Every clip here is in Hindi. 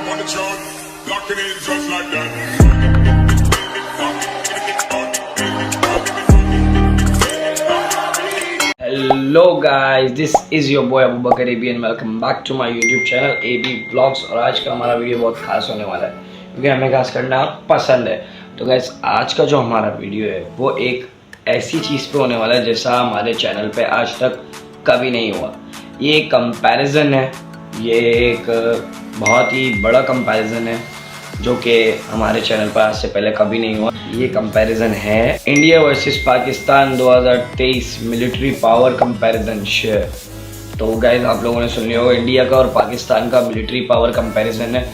on the throne, locking in just like that. Hello guys, this is your boy Abu Bakar AB and welcome back to my YouTube channel AB blogs. और आज का हमारा वीडियो बहुत खास होने वाला है क्योंकि हमें खास करना पसंद है। तो गाइस, आज का जो हमारा वीडियो है वो एक ऐसी चीज़ पे होने वाला है जैसा हमारे चैनल पे आज तक कभी नहीं हुआ। ये एक कंपैरिजन है, ये एक बहुत ही बड़ा कंपैरिजन है जो कि हमारे चैनल पर आज से पहले कभी नहीं हुआ। ये कंपैरिजन है India versus Pakistan 2023 military power comparison share. तो गाइस, आप लोगों ने सुन लिया होगा, इंडिया का और पाकिस्तान का मिलिट्री पावर कंपैरिजन है।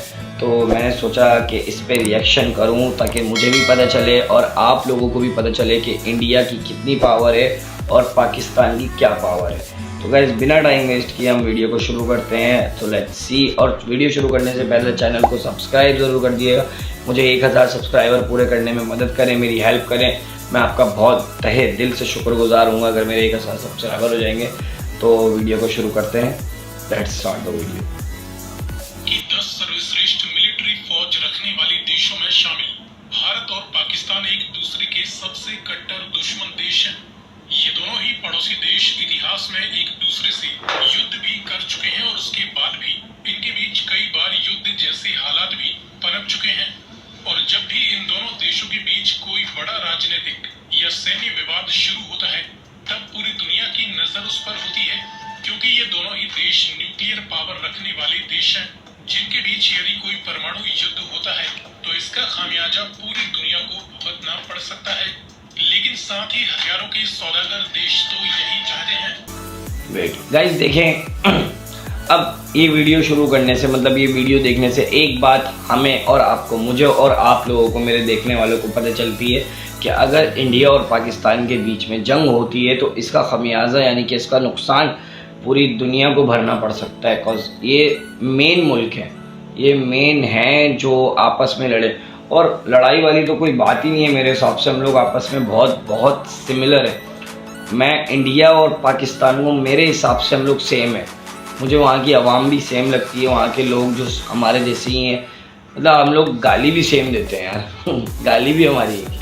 तो मैंने सोचा कि इस पे रिएक्शन करूं ताकि मुझे भी पता चले और आप लोगों को भी पता चले कि इंडिया की कितनी पावर है और पाकिस्तान की क्या पावर है। तो गाइस, बिना टाइम वेस्ट किए हम वीडियो को शुरू करते हैं। तो लेट्स सी। और वीडियो शुरू करने से पहले चैनल को सब्सक्राइब ज़रूर कर दिएगा। मुझे 1000 सब्सक्राइबर पूरे करने में मदद करें, मेरी हेल्प करें। मैं आपका बहुत तहे दिल से शुक्रगुजार हूँगा अगर मेरे 1000 सब्सक्राइबर हो जाएंगे। तो वीडियो को शुरू करते हैं। Let's start the video. कि 10 सर्वश्रेष्ठ मिलिट्री फौज रखने वाले देशों में शामिल भारत और पाकिस्तान एक दूसरे के सबसे कट्टर दुश्मन देश हैं। ये दोनों ही पड़ोसी देश इतिहास में एक दूसरे से युद्ध भी कर चुके हैं और उसके बाद भी इनके बीच कई बार युद्ध जैसे हालात भी पनप चुके हैं। और जब भी इन दोनों देशों के बीच कोई बड़ा राजनीतिक या सैन्य विवाद शुरू होता है तब पूरी दुनिया की नजर उस पर होती है, क्योंकि ये दोनों ही देश न्यूक्लियर पावर रखने वाले देश हैं जिनके बीच यदि कोई परमाणु युद्ध होता है तो इसका खामियाजा पूरी दुनिया को भुगतना पड़ सकता है। लेकिन साथ ही हथियारों के सौदागर देश तो यही चाहते हैं। वेट गाइस, देखें, अब ये वीडियो शुरू करने से मतलब ये वीडियो देखने से एक बात हमें और आपको, मुझे और आप लोगों को, मेरे देखने वालों को पता चलती है कि अगर इंडिया और पाकिस्तान के बीच में जंग होती है तो इसका खमियाजा यानी कि इसका नुकसान पूरी दुनिया को भरना पड़ सकता है। बिकॉज ये मेन मुल्क है, ये मेन है जो आपस में लड़े। और लड़ाई वाली तो कोई बात ही नहीं है मेरे हिसाब से। हम लोग आपस में बहुत सिमिलर है। मैं इंडिया और पाकिस्तान को मेरे हिसाब से हम लोग सेम है। मुझे वहाँ की आवाम भी सेम लगती है, वहाँ के लोग जो हमारे जैसे ही हैं। मतलब हम लोग गाली भी सेम देते हैं यार गाली भी हमारी एक है।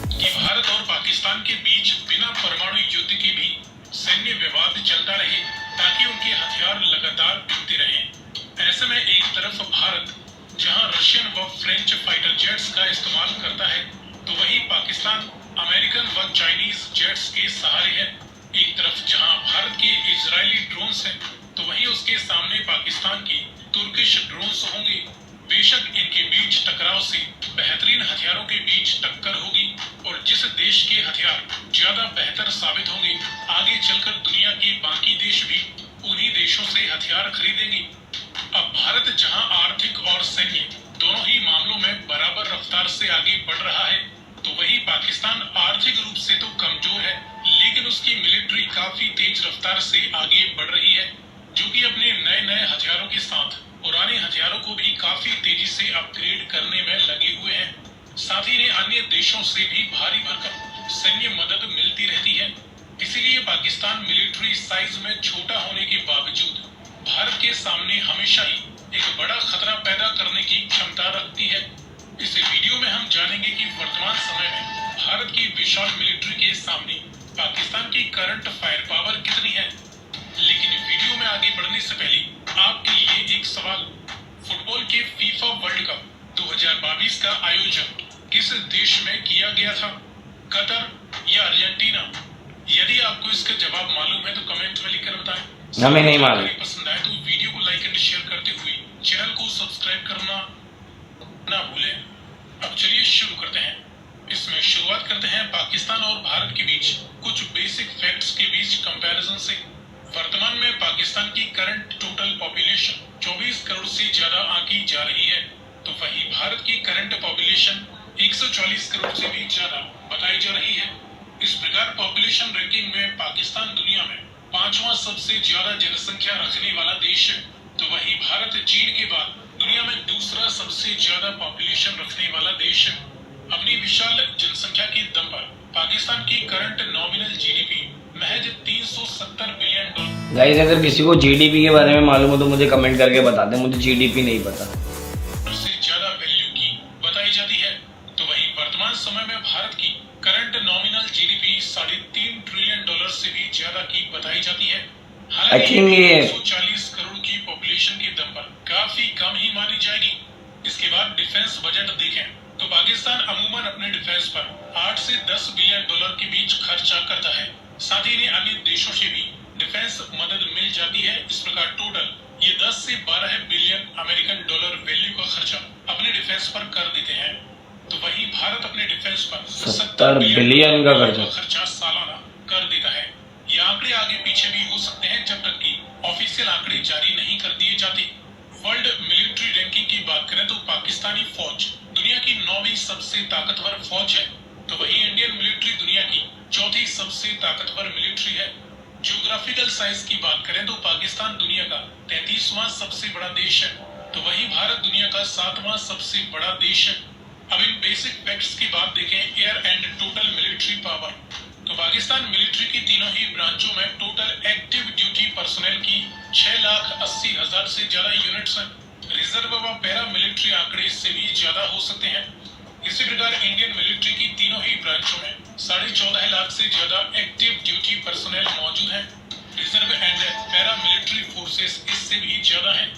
कि भारत और पाकिस्तान के बीच बिना परमाणु युद्ध के भी सैन्य विवाद चलता रहे ताकि उनके हथियार लगातार बिकते रहें। ऐसे में एक तरफ भारत जहां रशियन व फ्रेंच फाइटर जेट्स का इस्तेमाल करता है तो वहीं पाकिस्तान अमेरिकन व चाइनीज जेट्स के सहारे है। एक तरफ जहां भारत के इजरायली ड्रोन्स हैं तो वहीं उसके सामने पाकिस्तान की तुर्किश ड्रोन्स होंगे। बेशक इनके बीच टकराव से बेहतरीन हथियारों के बीच टक्कर होगी और जिस देश के हथियार ज्यादा बेहतर साबित होंगे आगे चलकर दुनिया के बाकी देश भी उन्हीं देशों से हथियार खरीदेंगे। अब भारत जहां आर्थिक और सैन्य दोनों ही मामलों में बराबर रफ्तार से आगे बढ़ रहा है तो वहीं पाकिस्तान आर्थिक रूप से तो कमजोर है लेकिन उसकी मिलिट्री काफी तेज रफ्तार से आगे बढ़ रही है, जो कि अपने नए नए हथियारों के साथ पुराने हथियारों को भी काफी तेजी से अपग्रेड करने में लगे हुए हैं। साथ ही अन्य देशों से भी भारी भरकम सैन्य मदद मिलती रहती है। इसीलिए पाकिस्तान मिलिट्री साइज में छोटा होने के बावजूद भारत के सामने हमेशा ही एक बड़ा खतरा पैदा करने की क्षमता रखती है। इस वीडियो में हम जानेंगे कि वर्तमान समय में भारत की विशाल मिलिट्री के सामने पाकिस्तान की करंट फायर पावर कितनी है। लेकिन वीडियो में आगे बढ़ने से पहले आपके लिए एक सवाल। फुटबॉल के फीफा वर्ल्ड कप 2022 का आयोजन किस देश में किया गया था, कतर या अर्जेंटीना? यदि आपको इसका जवाब मालूम है तो कमेंट में लिखकर बताएं। हमें नहीं मालूम। पसंद आए तो वीडियो को लाइक एंड शेयर करते हुए चैनल को सब्सक्राइब करना ना भूलें। अब चलिए शुरू करते हैं। इसमें शुरुआत करते हैं पाकिस्तान और भारत के बीच कुछ बेसिक फैक्ट्स के बीच कंपैरिजन से। वर्तमान में पाकिस्तान की करंट टोटल पॉपुलेशन 24 करोड़ से ज्यादा आंकी जा रही है तो वहीं भारत की करंट पॉपुलेशन 140 करोड़ से भी ज्यादा बताई जा रही है। इस प्रकार पॉपुलेशन रैंकिंग में पाकिस्तान दुनिया में 5वां सबसे ज्यादा जनसंख्या रखने वाला देश है तो वहीं भारत चीन के बाद दुनिया में दूसरा सबसे ज्यादा पॉपुलेशन रखने वाला देश है। अपनी विशाल जनसंख्या के दम पर पाकिस्तान की करंट नॉमिनल जीडीपी महज 370 बिलियन डॉलर गाइस अगर किसी को जीडीपी के बारे में मालूम हो तो मुझे कमेंट करके बता दें, मुझे जीडीपी नहीं पता। से ज्यादा वैल्यू की बताई जाती है। तो वही वर्तमान समय में भारत की current nominal GDP 3.5 trillion dollar से भी ज्यादा की बताई जाती है। हालांकि 140 करोड़ की पॉपुलेशन के दम पर काफी कम ही मानी जाएगी। इसके बाद डिफेंस बजट देखें तो पाकिस्तान अमूमन अपने डिफेंस पर 8 से 10 बिलियन डॉलर के बीच खर्चा करता है। साथ ही इन्हें अन्य देशों से भी डिफेंस मदद मिल जाती है। इस प्रकार टोटल ये 10 से 12 बिलियन अमेरिकन डॉलर वैल्यू का खर्चा अपने डिफेंस पर कर देते हैं। तो वहीं भारत अपने डिफेंस पर 70 बिलियन का खर्चा सालाना कर देता है। ये आंकड़े आगे पीछे भी हो सकते हैं जब तक कि ऑफिशियल आंकड़े जारी नहीं कर दिए जाते। वर्ल्ड मिलिट्री रैंकिंग की बात करें तो पाकिस्तानी फौज दुनिया की 9वीं सबसे ताकतवर फौज है। तो वहीं इंडियन मिलिट्री दुनिया की 4थी सबसे ताकतवर मिलिट्री है। ज्योग्राफिकल साइज की बात करें तो पाकिस्तान दुनिया का 33वां सबसे बड़ा देश है। तो वहीं भारत दुनिया का 7वां सबसे बड़ा देश है। अब इन बेसिक फैक्ट्स की बात देखें, air and total military power. तो पाकिस्तान मिलिट्री की तीनों ही ब्रांचों में टोटल एक्टिव ड्यूटी पर्सनल की 6,80,000 से ज्यादा यूनिट्स हैं। रिजर्व व पैरा मिलिट्री आंकड़े इससे भी ज्यादा हो सकते हैं। इसी प्रकार इंडियन मिलिट्री की तीनों ही ब्रांचों में 14.5 लाख से ज्यादा एक्टिव ड्यूटी पर्सनल मौजूद है। Reserve and para military forces इससे भी ज्यादा हैं।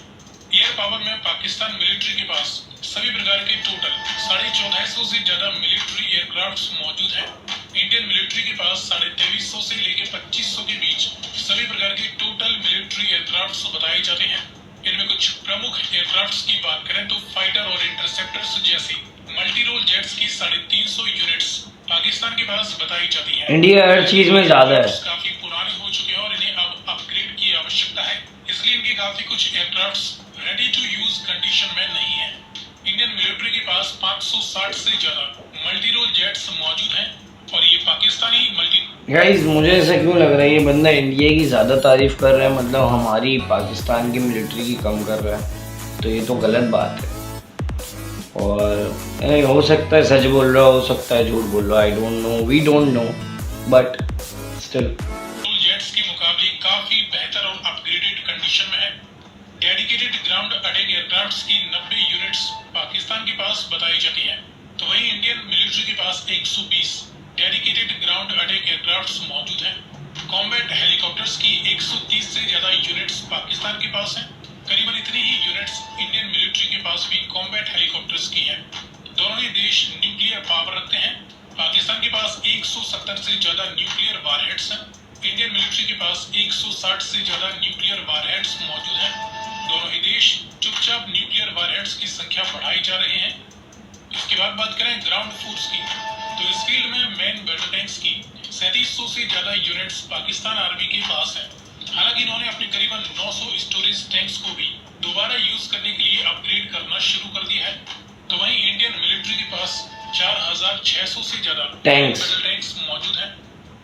एयर पावर में पाकिस्तान मिलिट्री के पास सभी प्रकार के टोटल 1450 से ज्यादा मिलिट्री एयरक्राफ्ट मौजूद हैं। इंडियन मिलिट्री के पास 2350 से लेकर 2500 के बीच सभी प्रकार के टोटल मिलिट्री एयरक्राफ्ट बताए जाते हैं। इनमें कुछ प्रमुख एयरक्राफ्ट की बात करें तो फाइटर और इंटरसेप्टर्स जैसी मल्टी रोल जेट्स की 350 यूनिट्स पाकिस्तान के पास बताई जाती है। इंडिया हर चीज में ज्यादा है। काफी पुराने हो चुके हैं और इन्हें अब अपग्रेड की आवश्यकता है, इसलिए इनके काफी कुछ aircraft ready to use condition में नहीं है। इंडियन मिलिट्री के पास 560 से ज्यादा मल्टी रोल जेट्स मौजूद हैं और ये पाकिस्तानी मल्टी। गाइस मुझे ऐसा क्यों लग रहा है ये बंदा इंडिया की ज़्यादा तारीफ कर रहा है, मतलब हमारी पाकिस्तान की मिलिट्री की कम कर रहा है। तो ये तो गलत बात है। और हो सकता है सच बोल रहा हो सकता है झूठ बोल रहा है, I don't know, we don't know, but still jets के मुकाबले काफी बेहतर और अपग्रेडेड कंडीशन में है। डेडिकेटेड ग्राउंड अटैक एयरक्राफ्ट्स की 90 यूनिट्स पाकिस्तान के पास बताई जाती हैं। तो वहीं इंडियन मिलिट्री के पास 120 डेडिकेटेड ग्राउंड अटैक एयरक्राफ्ट्स मौजूद हैं। कॉम्बैट हेलीकॉप्टर्स की 130 से ज्यादा यूनिट्स पाकिस्तान के पास हैं। करीबन इतनी ही यूनिट्स इंडियन मिलिट्री के पास भी कॉम्बैट हेलीकॉप्टर्स की हैं। दोनों ही देश न्यूक्लियर पावर रखते हैं। पाकिस्तान के पास 170 से ज्यादा न्यूक्लियर वारहेड्स हैं। इंडियन मिलिट्री के पास 160 से ज्यादा न्यूक्लियर वारहेड्स मौजूद हैं। दोनों ही देश चुपचाप न्यूक्लियर वारहेड्स की संख्या बढ़ाई जा रहे हैं। इसके बाद बात करें ग्राउंड फोर्स की, तो इस फील्ड में मेन बैटल टैंक्स की 3700 से ज्यादा यूनिट्स पाकिस्तान आर्मी के पास है। हालांकि इन्होंने अपने करीबन 900 स्टोरेज टैंक्स को भी दोबारा यूज करने के लिए अपग्रेड करना शुरू कर दिया है। तो वहीं इंडियन मिलिट्री के पास 4600 से ज्यादा बैटल टैंक्स मौजूद हैं।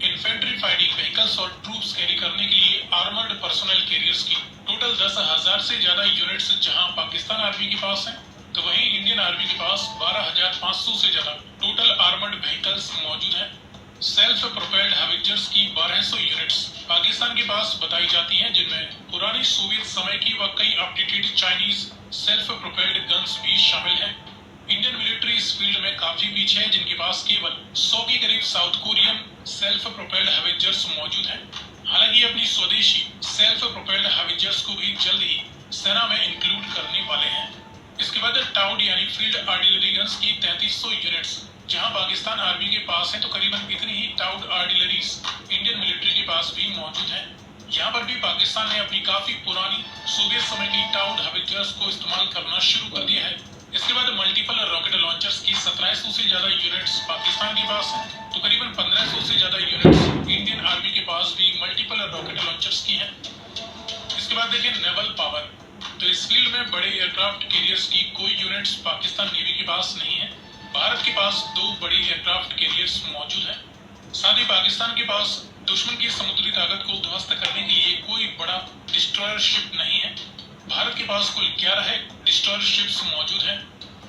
इन्फेंट्री फाइटिंग व्हीकल्स और ट्रूप्स कैरी करने के लिए आर्मर्ड पर्सनल कैरियर्स की टोटल 10,000 से ज्यादा यूनिट्स जहां पाकिस्तान आर्मी के पास है, तो वहीं इंडियन आर्मी के पास 12,500 से ज्यादा टोटल आर्मर्ड व्हीकल्स मौजूद हैं। सेल्फ प्रोपेल्ड हावित्जर्स की 1200 यूनिट्स पाकिस्तान के पास बताई जाती हैं, जिनमें पुरानी सोवियत समय की व कई updated Chinese self propelled guns भी शामिल हैं। इंडियन मिलिट्री इस फील्ड में काफी पीछे है, जिनके पास केवल 100 के करीब साउथ कोरियन सेल्फ प्रोपेल्ड हावित्जर्स मौजूद हैं। हालांकि अपनी स्वदेशी सेल्फ प्रोपेल्ड हावित्जर्स को भी जल्द ही सेना में इंक्लूड करने वाले हैं। इसके बाद टाउड यानी फील्ड आर्टिलरी गन्स की 3300 यूनिट्स जहां पाकिस्तान आर्मी के पास है, तो करीबन इतनी ही टाउड आर्टिलरीज इंडियन मिलिट्री के पास भी मौजूद है। यहाँ पर भी पाकिस्तान ने अपनी काफी पुरानी सोवियत समय की टाउड हावित्जर्स को इस्तेमाल करना शुरू कर दिया है। इसके बाद मल्टीपल रॉकेट लॉन्चर्स की 1700 से ज्यादा यूनिट्स पाकिस्तान के पास है, तो करीबन 1500 से ज्यादा यूनिट्स इंडियन आर्मी के पास भी मल्टीपल रॉकेट लॉन्चर्स की हैं। इसके बाद देखिए नेवल पावर, तो इस फील्ड में बड़े एयरक्राफ्ट कैरियर्स की कोई यूनिट्स पाकिस्तान नेवी के पास नहीं है। भारत के पास 2 बड़ी एयरक्राफ्ट कैरियर्स मौजूद हैं। साथ ही पाकिस्तान के पास दुश्मन की समुद्री ताकत को ध्वस्त करने के लिए कोई बड़ा डिस्ट्रॉयर शिप नहीं है। भारत के पास कुल 11 डिस्ट्रॉयर शिप्स मौजूद हैं।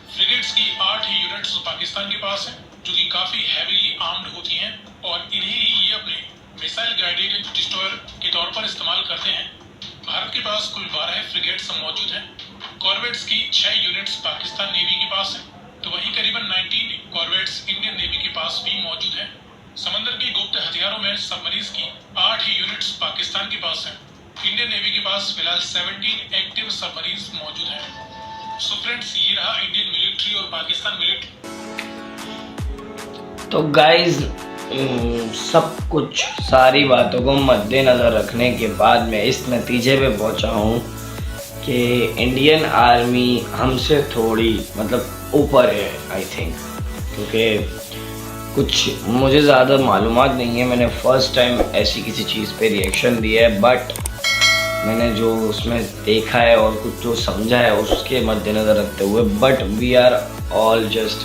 फ्रिगेट्स की 8 यूनिट्स पाकिस्तान के पास है, जो कि काफी हैवीली आर्म्ड होती हैं और इन्हें ही ये अपने मिसाइल गाइडेड डिस्ट्रॉयर के तौर पर इस्तेमाल करते हैं। भारत के पास कुल 12 फ्रिगेट्स मौजूद हैं। कॉर्वेट्स की 6 यूनिट्स पाकिस्तान नेवी के पास हैं, तो वहीं करीबन 19 कॉर्वेट्स इंडियन नेवी के पास भी मौजूद हैं। समंदर के गुप्त हथियारों में सबमरीन्स की 8 यूनिट्स पाकिस्तान के पास हैं। इंडियन नेवी के पास फिलहाल 17 एक्टिव सबमरीन्स मौजूद हैं। सो फ्रेंड्स, ये रहा इंडियन मिलिट्री और पाकिस्तान मिलिट्री। तो गाइज सब कुछ सारी बातों को मद्देनज़र रखने के बाद मैं इस नतीजे पे पहुंचा हूँ कि इंडियन आर्मी हमसे थोड़ी मतलब ऊपर है आई थिंक, क्योंकि कुछ मुझे ज़्यादा मालूमात नहीं है। मैंने फ़र्स्ट टाइम ऐसी किसी चीज़ पे रिएक्शन दिया है, बट मैंने जो उसमें देखा है और कुछ जो समझा है उसके मद्देनज़र रखते हुए, but we are all just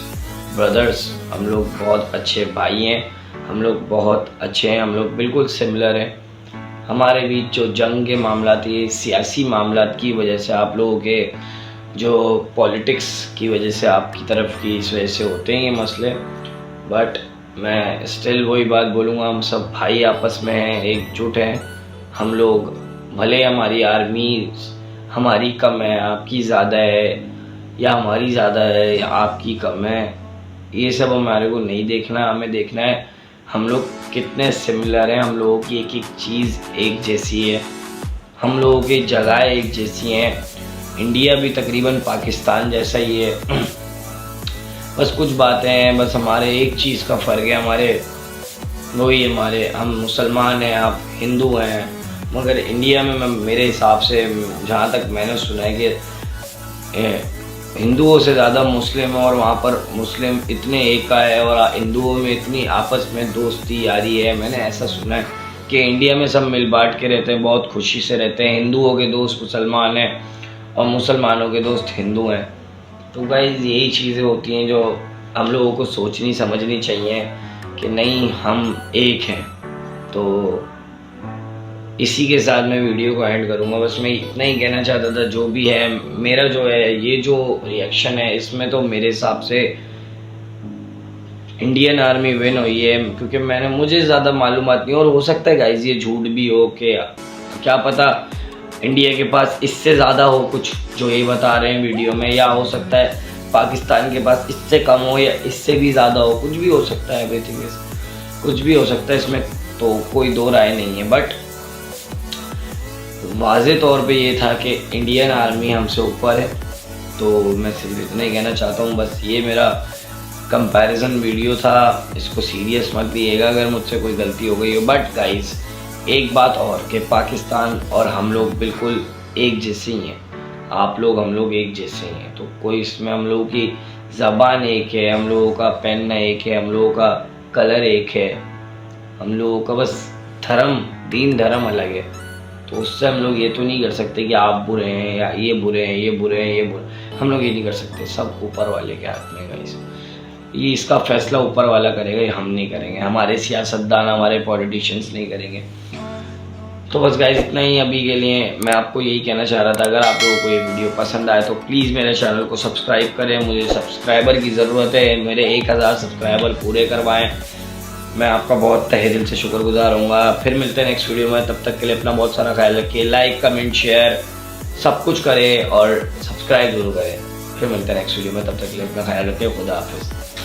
brothers. हम लोग बहुत अच्छे भाई हैं, हम लोग बहुत अच्छे हैं, हम लोग बिल्कुल सिमिलर हैं। हमारे बीच जो जंग के मामलात, ये सियासी मामलात की वजह से, आप लोगों के जो पॉलिटिक्स की वजह से आपकी तरफ की इस वजह से होते हैं ये मसले, बट मैं स्टिल वही बात बोलूँगा, हम सब भाई आपस में हैं, एकजुट हैं। हम लोग भले हमारी आर्मी हमारी कम है, आपकी ज़्यादा है, या हमारी ज़्यादा है या आपकी कम है, ये सब हमारे को नहीं देखना। हमें देखना है हम लोग कितने सिमिलर हैं, हम लोगों की एक एक चीज़ एक जैसी है, हम लोगों की जगह एक जैसी हैं। इंडिया भी तकरीबन पाकिस्तान जैसा ही है, बस कुछ बातें हैं, बस हमारे एक चीज़ का फ़र्क है, हम मुसलमान हैं, आप हिंदू हैं। मगर इंडिया में मेरे हिसाब से जहाँ तक मैंने सुना है कि हिंदुओं से ज़्यादा मुस्लिम है, और वहाँ पर मुस्लिम इतने एका है और हिंदुओं में इतनी आपस में दोस्ती यारी है। मैंने ऐसा सुना है कि इंडिया में सब मिल बांट के रहते हैं, बहुत खुशी से रहते हैं। हिंदुओं के दोस्त मुसलमान हैं और मुसलमानों के दोस्त हिंदू हैं। तो गाइस यही चीज़ें होती हैं जो हम लोगों को सोचनी समझनी चाहिए कि नहीं, हम एक हैं। तो इसी के साथ मैं वीडियो को एंड करूँगा। बस मैं इतना ही कहना चाहता था, जो भी है मेरा जो है ये जो रिएक्शन है, इसमें तो मेरे हिसाब से इंडियन आर्मी विन हुई है, क्योंकि मुझे ज़्यादा मालूमात नहीं, और हो सकता है गाइस ये झूठ भी हो, कि क्या पता इंडिया के पास इससे ज़्यादा हो कुछ जो ये बता रहे हैं वीडियो में, या हो सकता है पाकिस्तान के पास इससे कम हो या इससे भी ज़्यादा हो, कुछ भी हो सकता है। एवरीथिंग कुछ भी हो सकता है, इसमें तो कोई दो राय नहीं है। बट वाज़े तौर पे ये था कि इंडियन आर्मी हमसे ऊपर है। तो मैं सिर्फ इतना ही कहना चाहता हूँ, बस ये मेरा कंपैरिजन वीडियो था, इसको सीरियस मत लीजिएगा अगर मुझसे कोई गलती हो गई हो। बट गाइस एक बात और, कि पाकिस्तान और हम लोग बिल्कुल एक जैसे ही हैं, आप लोग हम लोग एक जैसे ही हैं। तो कोई इसमें, हम लोगों की ज़बान एक है, हम लोगों का पहनना एक है, हम लोगों का कलर एक है, हम लोगों का बस धर्म, दीन धर्म अलग है। तो उससे हम लोग ये तो नहीं कर सकते कि आप बुरे हैं या ये बुरे हैं, ये बुरे हैं, ये बुरे। हम लोग ये नहीं कर सकते, सब ऊपर वाले के हाथ में गाइस। ये इसका फैसला ऊपर वाला करेगा, ये हम नहीं करेंगे, हमारे सियासतदान, हमारे पॉलिटिशियंस नहीं करेंगे। तो बस गाइस इतना ही अभी के लिए मैं आपको यही कहना चाह रहा था। अगर आप लोगों को ये वीडियो पसंद आए तो प्लीज़ मेरे चैनल को सब्सक्राइब करें। मुझे सब्सक्राइबर की ज़रूरत है, मेरे 1000 सब्सक्राइबर पूरे करवाएं। मैं आपका बहुत तहे दिल से शुक्रगुजार हूँगा। फिर मिलते हैं नेक्स्ट वीडियो में, तब तक के लिए अपना बहुत सारा ख्याल रखिए। लाइक, कमेंट, शेयर सब कुछ करें और सब्सक्राइब जरूर करें। फिर मिलते हैं नेक्स्ट वीडियो में, तब तक के लिए अपना ख्याल रखिए। खुदा हाफिज़।